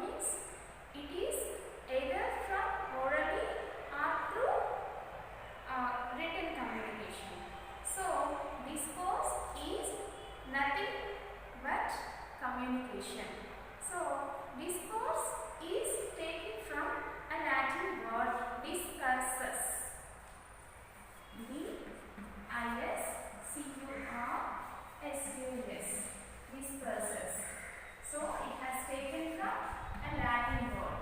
means it is either from orally or through written communication. So discourse is nothing but communication. So discourse is taken from a Latin word discursus. D-I-S-C-U-R-S-U-S. Discursus. So it has taken from a Latin word.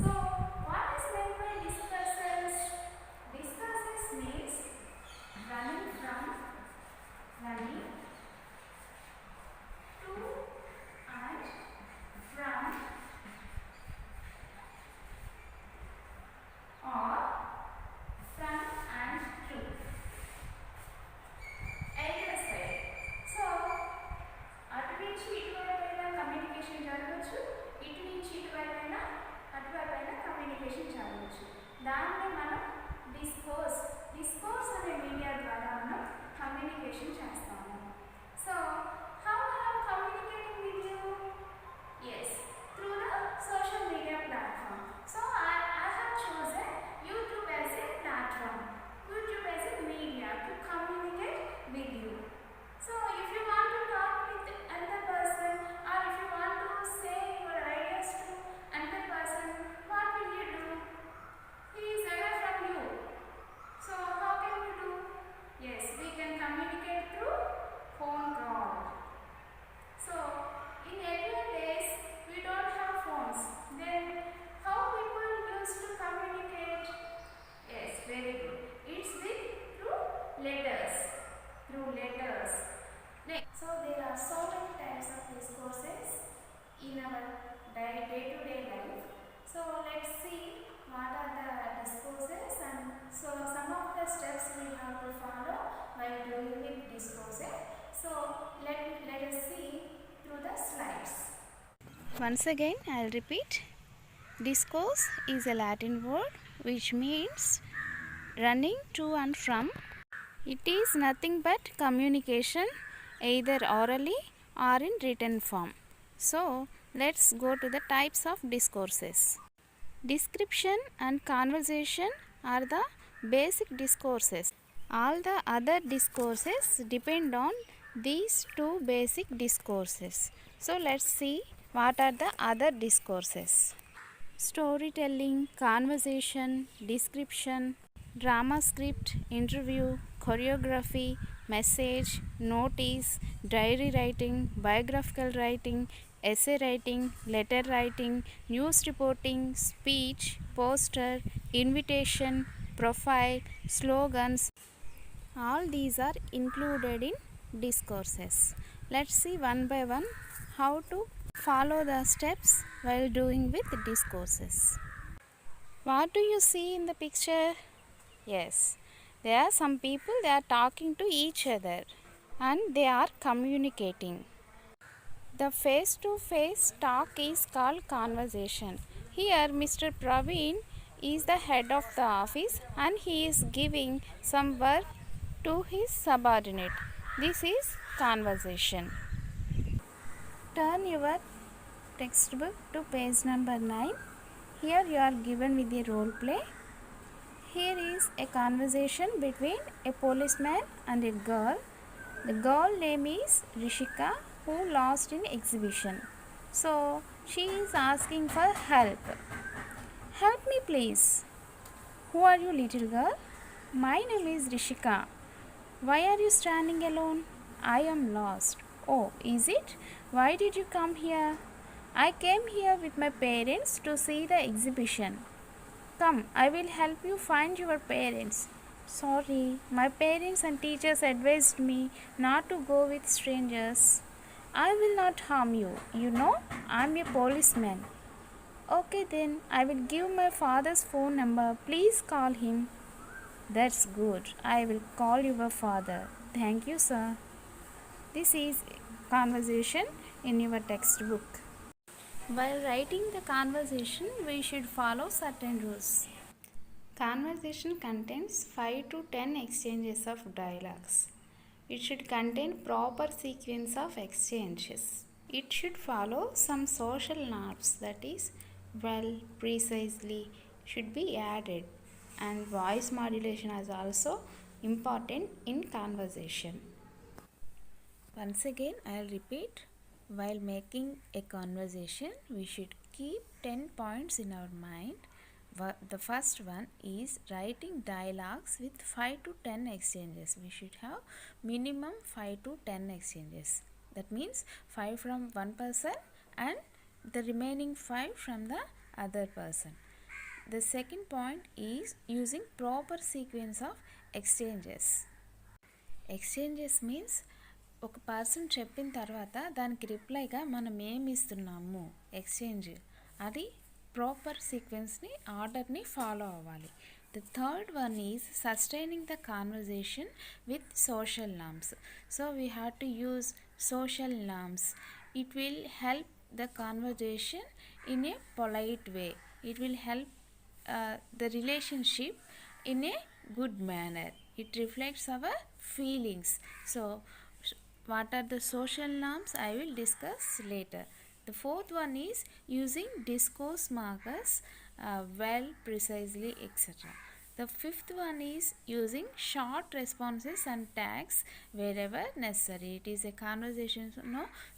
So what is meant by discursus? Discursus means running to and from or from and to either side. So అటు నుంచి ఇటువైపైనా communication జరగవచ్చు, ఇటు నుంచి ఇటువైపైనా అటువైపైనా communication జరగవచ్చు. దాన్ని మనం discourse అనే media ద్వారా మనం కమ్యూనికేషన్ చేస్తాము. So how I am communicating with you? Yes, through the social media platform. So I have chosen YouTube as a platform, YouTube as a media to communicate with you. So if you want to talk with another person or if you want to say your ideas to another person, what will you do? He is away from you. So how can we do? Yes, we can communicate through phone call. So in earlier days we don't have phones. Then how people used to communicate? Yes, very good. It's through letters. So there are so many types of discourses in our day-to-day life. So let's see what are the discourses, and so some of the steps we have to follow while doing with discourses. So let us see through the slides. Once again I'll repeat. Discourse is a Latin word which means running to and from. It is nothing but communication, either orally or in written form. So let's go to the types of discourses. Description and conversation are the basic discourses. All the other discourses depend on these two basic discourses. So let's see what are the other discourses. Storytelling, conversation, description, drama script, interview, choreography, message, notice, diary writing, biographical writing, essay writing, letter writing, news reporting, speech, poster, invitation, profile, slogans. All these are included in discourses. Let's see one by one how to follow the steps while doing with discourses. What do you see in the picture? Yes, there are some people, they are talking to each other and they are communicating. The face-to-face talk is called conversation. Here Mr. Praveen is the head of the office and he is giving some work to his subordinate. This is conversation. Turn your textbook to page number 9. Here you are given with a role play. Here is a conversation between a policeman and a girl. The girl name is Rishika, who lost in exhibition. So she is asking for help. Help me please. Who are you, little girl? My name is Rishika. Why are you standing alone? I am lost. Oh, is it? Why did you come here? I came here with my parents to see the exhibition. Come, I will help you find your parents. Sorry, my parents and teachers advised me not to go with strangers. I will not harm you. You know, I am a policeman. Okay then, I will give my father's phone number. Please call him. That's good. I will call your father. Thank you, sir. This is conversation in your textbook. While writing the conversation, we should follow certain rules. Conversation contains 5 to 10 exchanges of dialogues. It should contain proper sequence of exchanges. It should follow some social norms, that is, well, precisely should be added, and voice modulation is also important in conversation. Once again, I'll repeat, while making a conversation, we should keep 10 points in our mind. The first one is writing dialogues with 5 to 10 exchanges. We should have minimum 5 to 10 exchanges. That means 5 from one person and the remaining 5 from the other person. The second point is using proper sequence of exchanges. Exchanges means ఒక person చెప్పిన తర్వాత దానికి రిప్లైగా మనం ఏమి ఇస్తున్నాము exchange, అది proper సీక్వెన్స్ని ఆర్డర్ని follow అవ్వాలి. The third one is sustaining the conversation with social norms. So we have to use social norms. It will help the conversation in a polite way. It will help the relationship in a good manner. It reflects our feelings. So what are the social norms? I will discuss later. The fourth one is using discourse markers, well, precisely, etc. The fifth one is using short responses and tags wherever necessary. It is a conversation,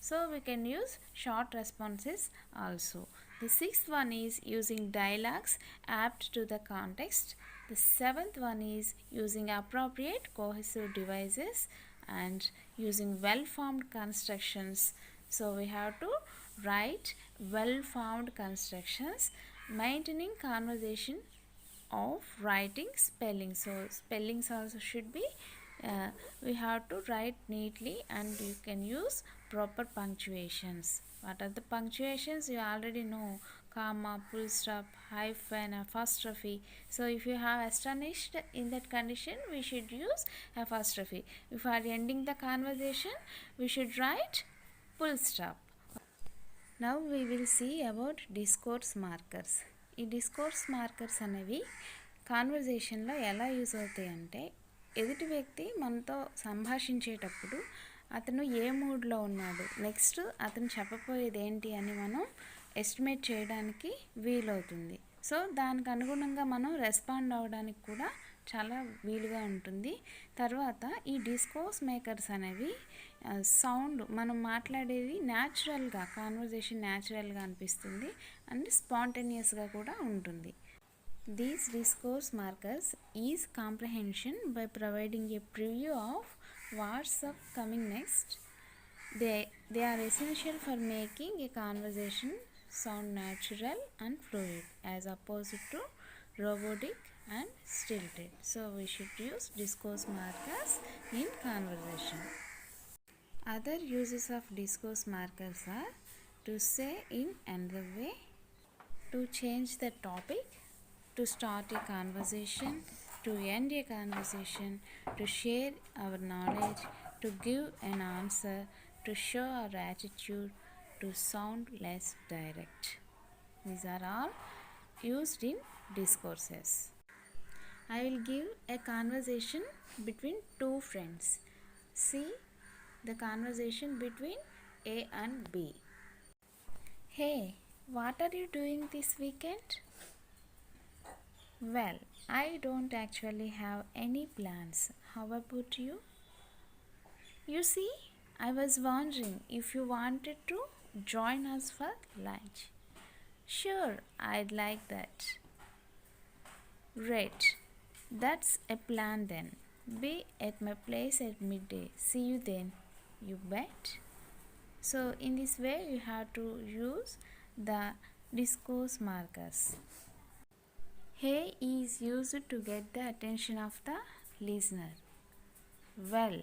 so we can use short responses also. The sixth one is using dialogues apt to the context. The seventh one is using appropriate cohesive devices and using well-formed constructions. So we have to write well-formed constructions, maintaining conversation of writing spelling. So spellings also should be we have to write neatly, and you can use proper punctuations. What are the punctuations? You already know: comma, full stop, hyphen, apostrophe. So if you have astonished in that condition, we should use apostrophe. If we are ending the conversation, we should write full stop. Now we will see about discourse markers. ఈ discourse markers అనేవి కాన్వర్జేషన్లో ఎలా use అవుతాయి అంటే, ఎదుటి వ్యక్తి మనతో సంభాషించేటప్పుడు అతను ఏ మూడ్లో ఉన్నాడు, నెక్స్ట్ అతను చెప్పబోయేది ఏంటి అని మనం ఎస్టిమేట్ చేయడానికి వీలవుతుంది. సో దానికి అనుగుణంగా మనం రెస్పాండ్ అవ్వడానికి కూడా చాలా వీలుగా ఉంటుంది. తర్వాత ఈ డిస్కోర్స్ మేకర్స్ అనేవి సౌండ్, మనం మాట్లాడేది న్యాచురల్గా, కాన్వర్జేషన్ న్యాచురల్గా అనిపిస్తుంది అండ్ స్పాంటేనియస్గా కూడా ఉంటుంది. These discourse markers ease comprehension by providing a preview of what's up coming next. They are essential for making a conversation sound natural and fluid as opposed to robotic and stilted. So we should use discourse markers in conversation. Other uses of discourse markers are to say in another way, to change the topic, to start a conversation, to end a conversation, to share our knowledge, to give an answer, to show our attitude, to sound less direct. These are all used in discourses. I will give a conversation between two friends. See the conversation between A and B. Hey, what are you doing this weekend? Well, I don't actually have any plans. How about you? You see, I was wondering if you wanted to join us for lunch. Sure, I'd like that. Great. That's a plan then. Be at my place at midday. See you then. You bet. So in this way you have to use the discourse markers. Hey is used to get the attention of the listener. Well,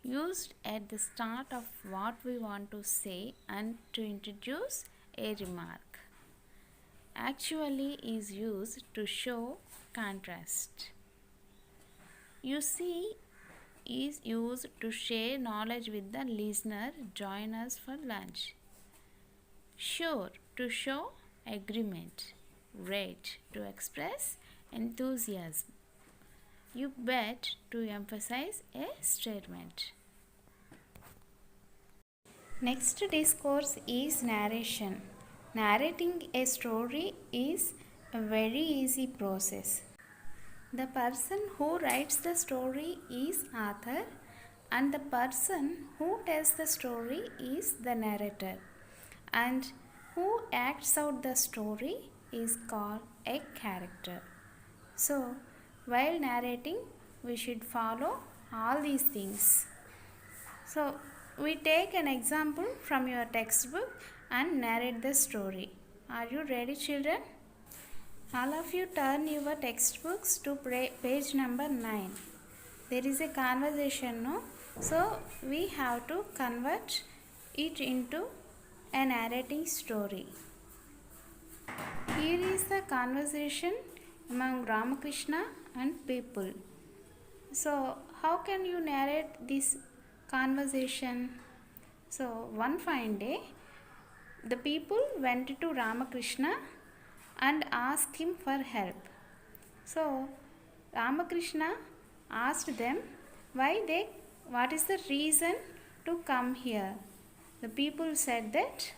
used at the start of what we want to say and to introduce a remark. Actually is used to show contrast. You see is used to share knowledge with the listener. Join us for lunch. Sure, to show agreement. Rate, to express enthusiasm. You bet, to emphasize a statement. Next discourse is narration. Narrating a story is a very easy process. The person who writes the story is author and the person who tells the story is the narrator, and who acts out the story is called a character. So, while narrating, we should follow all these things. So, we take an example from your textbook and narrate the story. Are you ready, children? All of you turn your textbooks to page number 9. There is a conversation, no? So, we have to convert it into a narrating story. Here is the conversation among Ramakrishna and people. So, how can you narrate this conversation? So, one fine day, the people went to Ramakrishna and asked him for help. So, Ramakrishna asked them what is the reason to come here. The people said that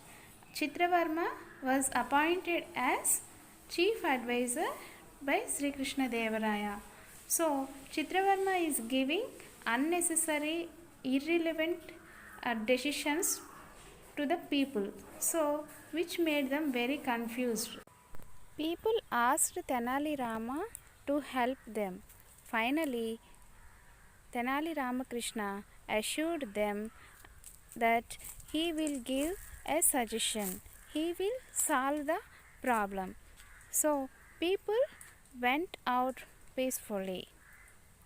Chitravarma was appointed as chief advisor by Sri Krishna Devaraya. So, Chitravarma is giving unnecessary, irrelevant decisions to the people, so which made them very confused. People asked Tenali Rama to help them. Finally, Tenali Ramakrishna assured them that he will give a suggestion. He will solve the problem. So, people went out peacefully.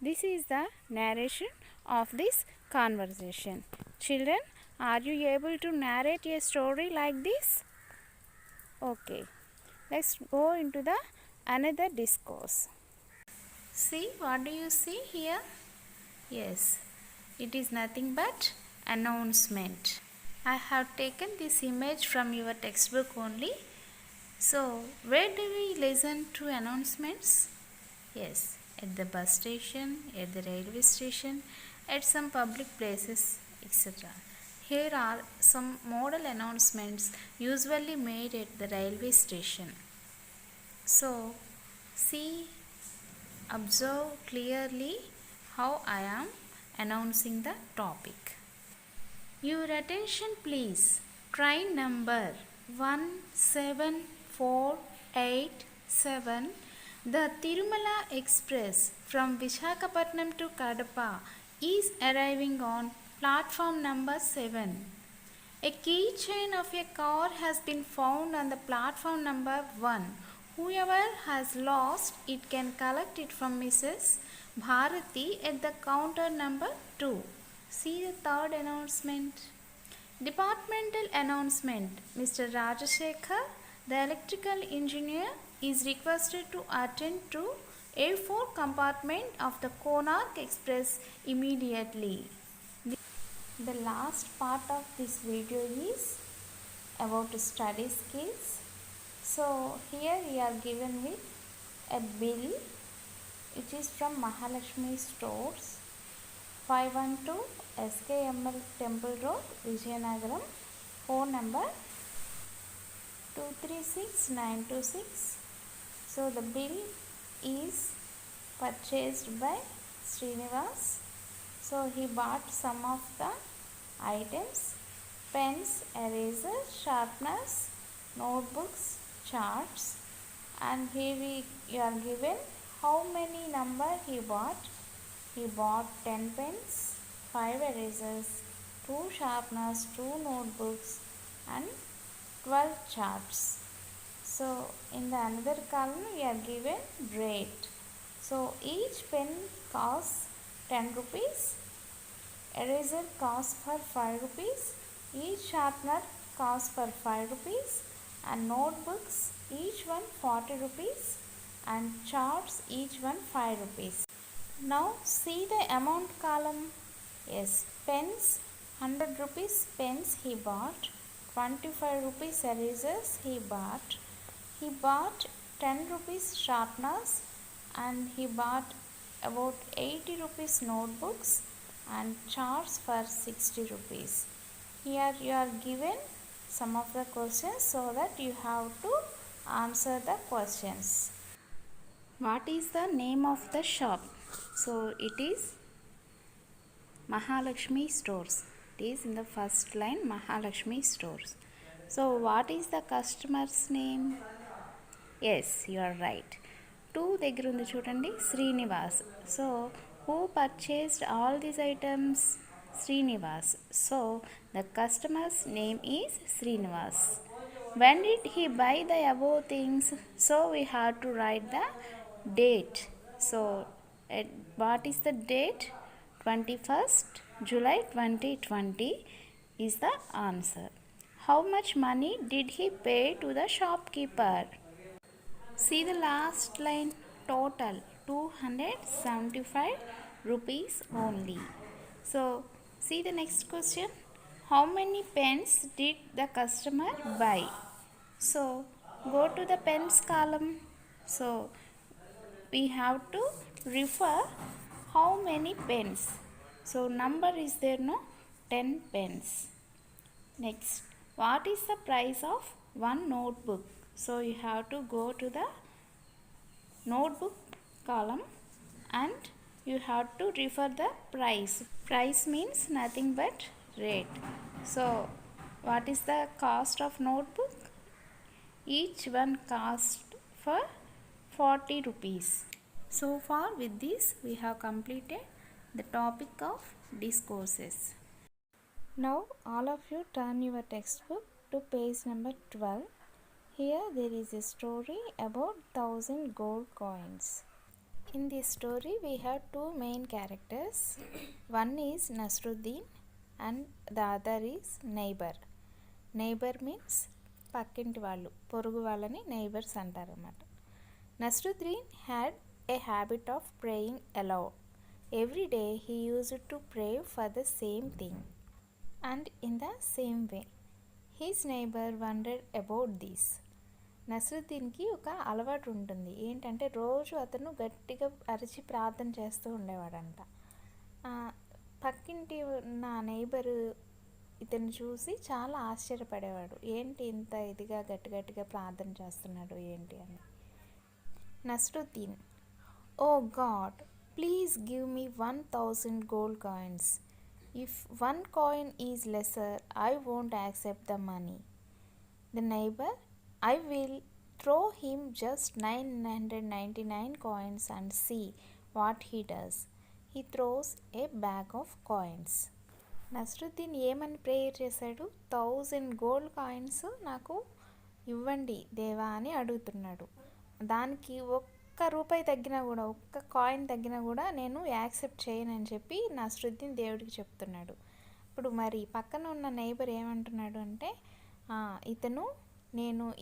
This is the narration of this conversation. Children, are you able to narrate a story like this? Okay. Let's go into the another discourse. See, what do you see here? Yes, it is nothing but announcement. I have taken this image from your textbook only. So, where do we listen to announcements? Yes, at the bus station, at the railway station, at some public places, etc. Here are some model announcements usually made at the railway station. So, see, observe clearly how I am announcing the topic. Your attention please. Train number 17487, the Tirumala Express from Visakhapatnam to Kadapa, is arriving on platform number 7. A keychain of a car has been found on the platform number 1. Whoever has lost it can collect it from Mrs. Bharati at the counter number 2. See the third announcement. Departmental announcement. Mr. Rajashekhar, the electrical engineer, is requested to attend to A4 compartment of the Konark Express immediately. The last part of this video is about study skills. So here we are given with a bill which is from Mahalakshmi Stores, 512 SKML Temple Road, Vizianagaram, phone number 236926. So the bill is purchased by Srinivas. So he bought some of the items: pens, erasers, sharpeners, notebooks, charts, and here you are given how many number he bought. He bought 10 pens, 5 erasers, 2 sharpeners, 2 notebooks, and 12 charts. So in the another column we are given rate. So each pen costs 10 rupees, eraser costs for 5 rupees, each sharpener costs for 5 rupees, and notebooks each one 40 rupees, and charts each one 5 rupees. Now see the amount column. Yes, pens 100 rupees pens he bought, 25 rupees erasers he bought 10 rupees sharpeners, and he bought about 80 rupees notebooks and charts for 60 rupees. Here you are given some of the questions so that you have to answer the questions. What is the name of the shop? So it is Mahalakshmi Stores. It is in the first line, Mahalakshmi Stores. So what is the customer's name? Yes, you are right. 2 దగ్గర ఉంది చూడండి, Srinivas. So who purchased all these items? Srinivas. So the customer's name is Srinivas. When did he buy the above things? So we have to write the date. So what is the date? 21st July 2020 is the answer. How much money did he pay to the shopkeeper? See the last line, total 275 rupees only. So see the next question, how many pens did the customer buy? So go to the pens column. So we have to refer how many pens. So number is there, no? 10 pens. Next, what is the price of one notebook? So you have to go to the notebook column and you have to refer the price. Price means nothing but rate. So what is the cost of notebook? Each one cost for 40 rupees. So far with this we have completed the topic of discourses. Now all of you turn your textbook to page number 12. Here there is a story about 1000 gold coins. In this story we have 2 main characters. One is Nasruddin and the other is neighbor. Neighbor means పక్కింటి వాళ్ళు, పొరుగు వాళ్ళని neighbours అంటారు అన్నమాట. Nasruddin had a habit of praying aloud. Every day he used to pray for the same thing and in the same way. His neighbor wondered about this. నస్రుద్దీన్కి ఒక అలవాటు ఉంటుంది, ఏంటంటే రోజు అతను గట్టిగా అరిచి ప్రార్థన చేస్తూ ఉండేవాడంట. పక్కింటి నా నైబరు ఇతను చూసి చాలా ఆశ్చర్యపడేవాడు, ఏంటి ఇంత ఇదిగా గట్టిగా ప్రార్థన చేస్తున్నాడు ఏంటి అని. Nasruddin, oh God, please give me 1000 gold coins. If 1 coin is lesser, I won't accept the money. The neighbor, I will throw him just 999 coins and see what he does. He throws a bag of coins. Nasruddin ఏమని prayer చేశాడు? 1000 gold coins నాకు ఇవ్వండి దేవా అని అడుగుతున్నాడు. దానికి ఒక్క రూపాయి తగ్గినా కూడా, ఒక్క కాయిన్ తగ్గినా కూడా నేను యాక్సెప్ట్ చేయనని చెప్పి నస్రుద్దీన్ దేవుడికి చెప్తున్నాడు. ఇప్పుడు మరి పక్కన ఉన్న నైబర్ ఏమంటున్నాడు అంటే,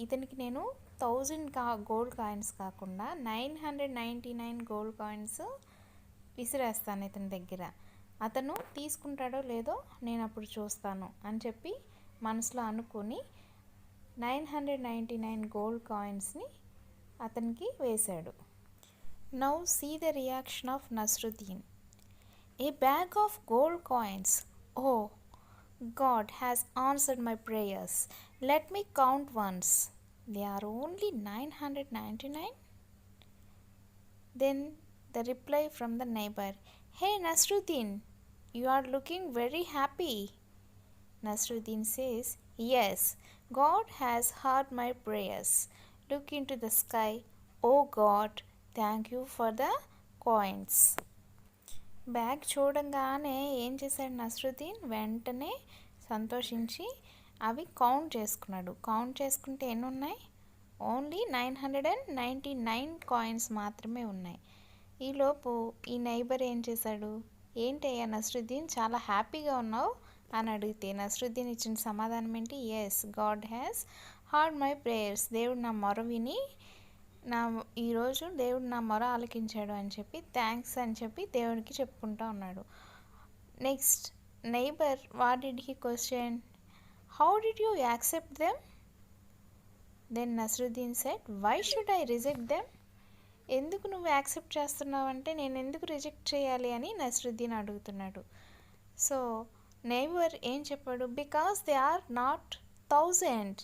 ఇతనికి నేను 1000 gold coins కాకుండా 999 gold coins విసిరేస్తాను ఇతని దగ్గర, అతను తీసుకుంటాడో లేదో నేను అప్పుడు చూస్తాను అని చెప్పి మనసులో అనుకుని 999 gold coinsని అతనికి వేశాడు. Now see the reaction of Nasruddin. A bag of gold coins. Oh, God has answered my prayers. Let me count once. They are only 999. Then the reply from the neighbor. Hey Nasruddin, you are looking very happy. Nasruddin says, yes, God has heard my prayers. Look into the sky. Oh God, thank you for the coins. Bag చూడంగానే ఏం చేశాడు నస్రుద్దీన్? వెంటనే సంతోషించి అవి count చేసుకున్నాడు. Count చేసుకుంటే ఎన్ని ఉన్నాయి? ఓన్లీ 999 కాయిన్స్ మాత్రమే ఉన్నాయి. ఈలోపు ఈ నైబర్ ఏం చేశాడు? ఏంటయ్యా నస్రుద్దీన్ చాలా హ్యాపీగా ఉన్నావు అని అడిగితే నస్రుద్దీన్ ఇచ్చిన సమాధానం ఏంటి? Yes, God has heard my prayers. దేవుడు నా మొర విని ఈరోజు దేవుడు నా మొర ఆలకించాడు అని చెప్పి థ్యాంక్స్ అని చెప్పి దేవుడికి చెప్పుకుంటూ ఉన్నాడు. Next neighbour, what did he question? How did you accept them? Then Nasruddin said, why should I reject them? ఎందుకు నువ్వు యాక్సెప్ట్ చేస్తున్నావు అంటే నేను ఎందుకు రిజెక్ట్ చేయాలి అని నస్రుద్దీన్ అడుగుతున్నాడు. సో నైబర్ ఏం చెప్పాడు, because they are not 1000.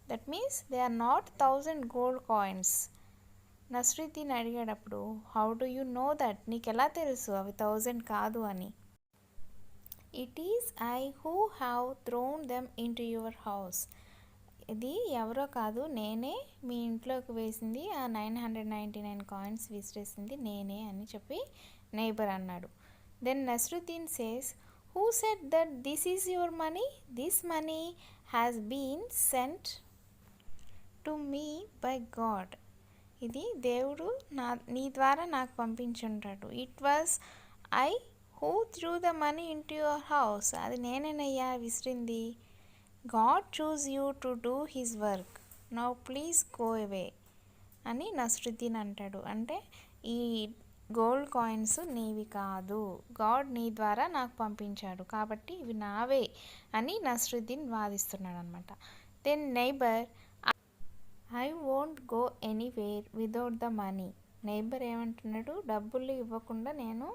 That means they are not 1000 gold coins. Nasruddin అడిగాడప్పుడు, how do you know that, నీకు ఎలా తెలుసు అవి 1000 కాదు అని. It is I who have thrown them in to your house. ఇది ఎవరో కాదు, నేనే మీ ఇంట్లోకి వేసింది, ఆ 999 కాయిన్స్ విసిరేసింది నేనే అని చెప్పి నైబర్ అన్నాడు. Then Nasruddin says, who said that this is your money, this money has been sent to me by God. ఇది దేవుడు నీ ద్వారా నాకు పంపించుంటాడు. It was I who threw the money in to your house. అది నేనేనయ్యా విసిరింది. God choose you to do his work, now please go away అని నస్రుద్దీన్ అంటాడు. అంటే ఈ గోల్డ్ కాయిన్స్ నీవి కాదు, గాడ్ నీ ద్వారా నాకు పంపించాడు కాబట్టి ఇవి నావే అని నస్రుద్దీన్ వాదిస్తున్నాడు అనమాట. Then neighbour, I won't go anywhere without the money. Neighbour ఏమంటున్నాడు, డబ్బులు ఇవ్వకుండా నేను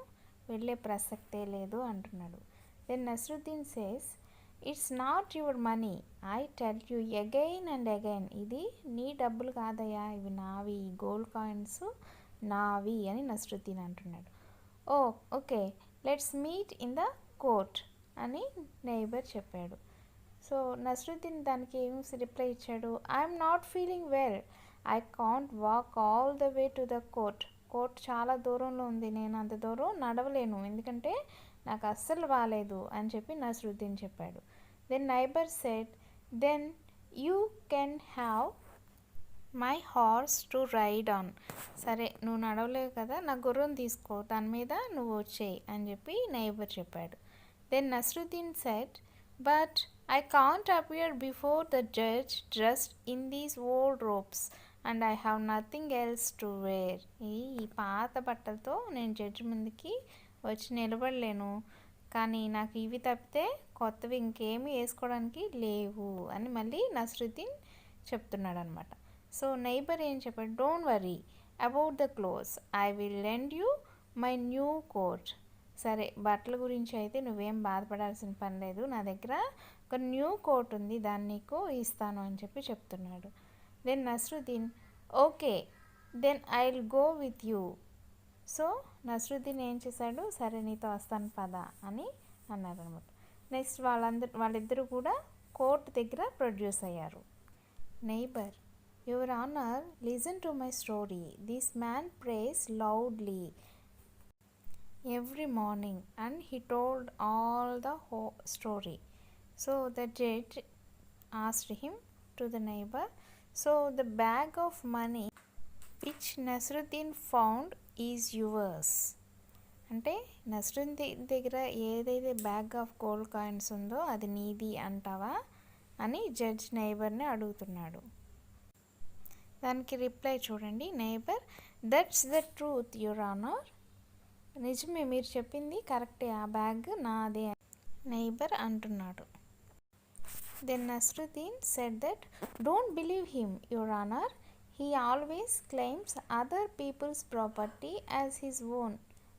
వెళ్ళే ప్రసక్తే లేదు అంటున్నాడు. Then Nasruddin says, it's not your money, I tell you again and again. ఇది నీ డబ్బులు కాదయ్యా, ఇవి నావి, గోల్డ్ కాయిన్స్ నావి అని నస్రుద్దీన్ అంటున్నాడు. Oh okay, let's meet in the court అని నైబర్ చెప్పాడు. సో నస్రుద్దీన్ దానికి ఏం రిప్లై ఇచ్చాడు, I'm not feeling well, I can't walk all the way to the court. Court చాలా దూరంలో ఉంది, నేను అంత దూరం నడవలేను, ఎందుకంటే నాకు అస్సలు బాగాలేదు అని చెప్పి నస్రుద్దీన్ చెప్పాడు. Then neighbour said, then you can have my horse to ride on. సరే నువ్వు నడవలేవు కదా, నా గుర్రం తీసుకో, దాని మీద నువ్వు వచ్చేయి అని చెప్పి నైబర్ చెప్పాడు. Then Nasruddin said, but I can't appear before the judge dressed in these old robes and I have nothing else to wear. ఈ పాత బట్టలతో నేను జడ్జి ముందుకి వచ్చి నిలబడలేను, కానీ నాకు ఇవి తప్పితే కొత్తవి ఇంకేమీ వేసుకోవడానికి లేవు అని మళ్ళీ నస్రుద్దీన్ చెప్తున్నాడు అనమాట. సో నైబర్ ఏం చెప్పాడు, don't worry about the clothes, I will lend you my new coat. సరే బట్టల గురించి అయితే నువ్వేం బాధపడాల్సిన పని లేదు, నా దగ్గర ఒక న్యూ కోట్ ఉంది, దాన్ని నీకు ఇస్తాను అని చెప్పి చెప్తున్నాడు. Then Nasruddin, okay then I will go with you. So Nasruddin ఏం చేశాడు, సరే నీతో వస్తాను పద అని అన్నారు అనమాట. నెక్స్ట్ వాళ్ళిద్దరూ కూడా కోర్టు దగ్గర ప్రొడ్యూస్ అయ్యారు. Neighbour, your honour, listen to my story. This man prays loudly every morning and he told all the whole story. So the judge asked him to the neighbor, so the bag of money which Nasruddin found is yours. అంటే నస్రుద్దీన్ దగ్గర ఏదైతే bag of gold coins ఉందో అది నీది అంటావా అని judge నైబర్ని అడుగుతున్నాడు. దానికి రిప్లై చూడండి. Neighbour, that's the truth your honour. నిజమే, మీరు చెప్పింది కరెక్టే, ఆ బ్యాగ్ నాదే నైబర్ అంటున్నాడు. Then Nasruddin said that don't believe him your honour, he always claims other people's property as his own.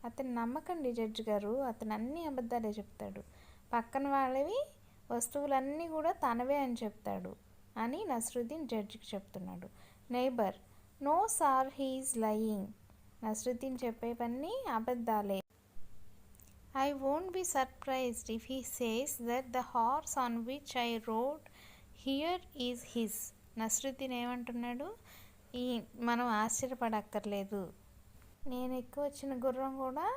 అతను నమ్మకండి జడ్జి గారు, అతను అన్ని అబద్ధాలే చెప్తాడు, పక్కన వాళ్ళవి వస్తువులన్నీ కూడా తనవే అని చెప్తాడు అని నస్రుద్దీన్ జడ్జికి చెప్తున్నాడు. Neighbour, no sir, he is lying. Nasruddin చెప్పేవన్నీ అబద్ధాలే. I won't be surprised if he says that the horse on which I rode here is his. Nasruddin ఏమంటున్నాడు, మనం ఆశ్చర్యపడక్కర్లేదు, నేను ఎక్కువ వచ్చిన గుర్రం కూడా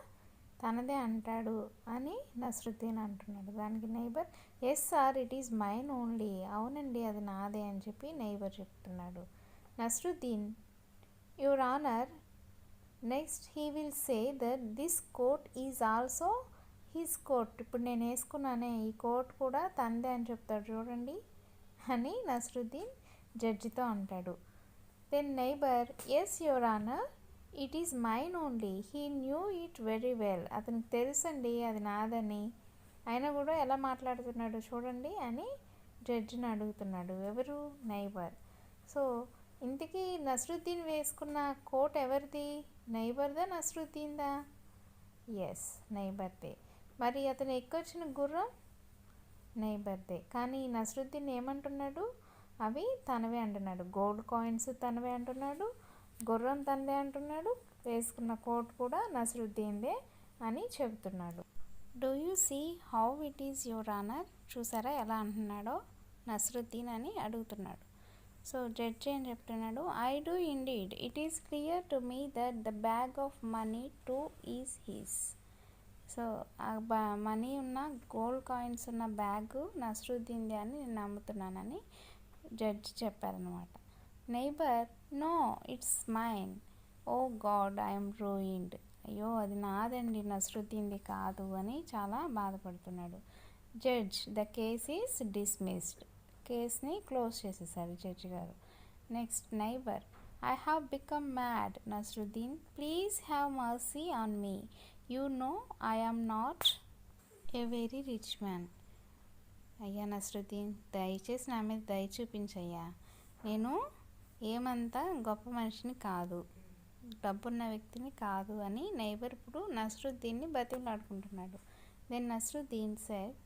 తనదే అంటాడు అని నస్రుద్దీన్ అంటున్నాడు. దానికి neighbour, yes sir, it is mine only. అవునండి అది నాదే అని చెప్పి నైబర్ చెప్తున్నాడు. Nasruddin, your honour, next he will say that this coat is also his coat. ఇప్పుడు నేను వేసుకున్నానే ఈ కోట్ కూడా తందే అని చెప్తాడు చూడండి అని నస్రుద్దీన్ జడ్జితో అంటాడు. Then neighbour, yes your honour, it is mine only, he knew it very well. అతనికి తెలుసండి అది నాదని, అయినా కూడా ఎలా మాట్లాడుతున్నాడు చూడండి అని జడ్జిని అడుగుతున్నాడు. ఎవరు? నైబర్. సో ఇంతకీ నస్రుద్దీన్ వేసుకున్న కోట్ ఎవరిది? నైబర్దా నస్రుద్దీన్దా? ఎస్, నైబర్దే. మరి అతను ఎక్కొచ్చిన గుర్రం నైబర్దే. కానీ నస్రుద్దీన్ ఏమంటున్నాడు, అవి తనవే అంటున్నాడు. గోల్డ్ కాయిన్స్ తనవే అంటున్నాడు, గుర్రం తనదే అంటున్నాడు, వేసుకున్న కోట్ కూడా నస్రుద్దీన్దే అని చెబుతున్నాడు. Do you see how it is your honour? చూసారా ఎలా అంటున్నాడో నస్రుద్దీన్ అని అడుగుతున్నాడు. సో జడ్జి ఏం చెప్తున్నాడు, I do indeed. It is clear to me that the bag of money too is his. So ఆ మనీ ఉన్న గోల్డ్ కాయిన్స్ ఉన్న బ్యాగు నస్రుద్దీన్ది అని నేను నమ్ముతున్నానని జడ్జి చెప్పారనమాట. Neighbour, no it's mine. Oh God, I'm ruined. అయ్యో అది నాదండి, నస్రుద్దీన్ది కాదు అని చాలా బాధపడుతున్నాడు. Judge, the case is dismissed. కేస్ని క్లోజ్ చేసేసారు జడ్జి గారు. Next neighbour, I have become mad. Nasruddin, please have mercy on me. You know I am not a very rich man. అయ్యా నస్రుద్దీన్, దయచేసి నా మీద దయ చూపించయ్యా. నేను ఏమంతా గొప్ప మనిషిని కాదు, డబ్బున్న వ్యక్తిని కాదు అని నైబర్ ఇప్పుడు నస్రుద్దీన్ని బతిమలాడుకుంటున్నాడు. Then Nasruddin said,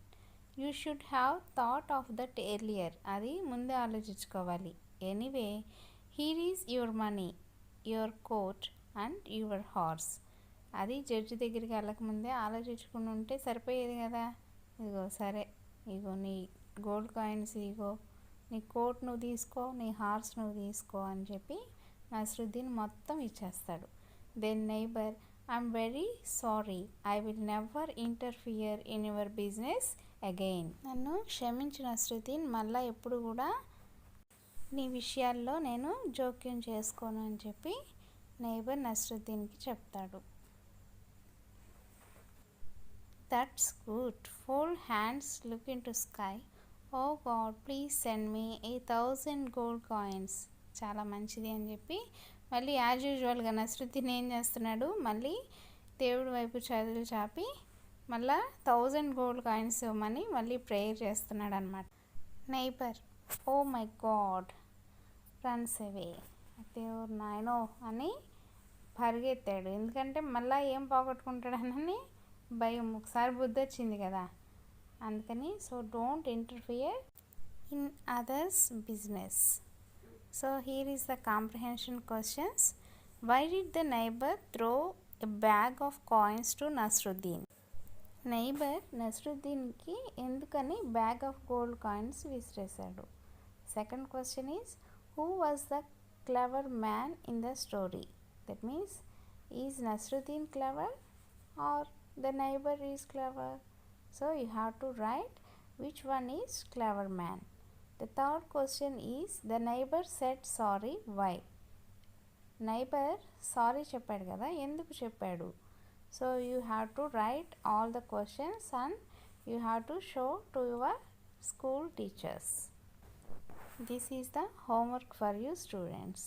you should have thought of that earlier. అది ముందే ఆలోచించుకోవాలి. Anyway, here is your money, your coat and your horse. అది జడ్జి దగ్గరికి వెళ్ళకముందే ఆలోచించుకుని ఉంటే సరిపోయేది కదా. ఇదిగో సరే, ఇగో నీ గోల్డ్ కాయిన్స్, ఇగో నీ కోట్ నువ్వు తీసుకో, నీ హార్స్ నువ్వు తీసుకో అని చెప్పి నస్రుద్దీన్ మొత్తం ఇచ్చేస్తాడు. Then neighbour, I'm very sorry, I will never interfere in your business again. నన్ను క్షమించు నస్రుద్దీన్, మళ్ళీ ఎప్పుడు కూడా నీ విషయాల్లో నేను జోక్యం చేసుకోను అని చెప్పి నైబర్ నస్రుద్దీన్కి చెప్తాడు. That's good. Fold hands, look into sky. Oh God, please send me 1000 gold coins. చాలా మంచిది అని చెప్పి మళ్ళీ యాజ్ యూజువల్గా నస్రుద్దీన్ ఏం చేస్తున్నాడు, మళ్ళీ దేవుడి వైపు చేతులు చాపి మళ్ళీ 1000 గోల్డ్ కాయిన్స్ ఇవ్వమని మళ్ళీ ప్రేయర్ చేస్తున్నాడు అనమాట. Neighbour, oh my God, runs away. దేవుడు నాయనో అని పరిగెత్తాడు. ఎందుకంటే మళ్ళీ ఏం పోగొట్టుకుంటాడనని భయం. ఒకసారి బుద్ధి వచ్చింది కదా అందుకని. So don't interfere in others business. So here is the comprehension questions. Why did the neighbor throw a bag of coins to Nasruddin? Neighbour నస్రుద్దీన్కి ఎందుకని బ్యాగ్ ఆఫ్ గోల్డ్ కాయిన్స్ విసిరేశాడు. Second question is, who was the clever man in the story? That means, is Nasruddin clever or the neighbour is clever? So you have to write which one is clever man. The third question is, the neighbor said sorry, why? Neighbour sorry చెప్పాడు కదా, ఎందుకు చెప్పాడు? So you have to write all the questions and you have to show to your school teachers. This is the homework for you students.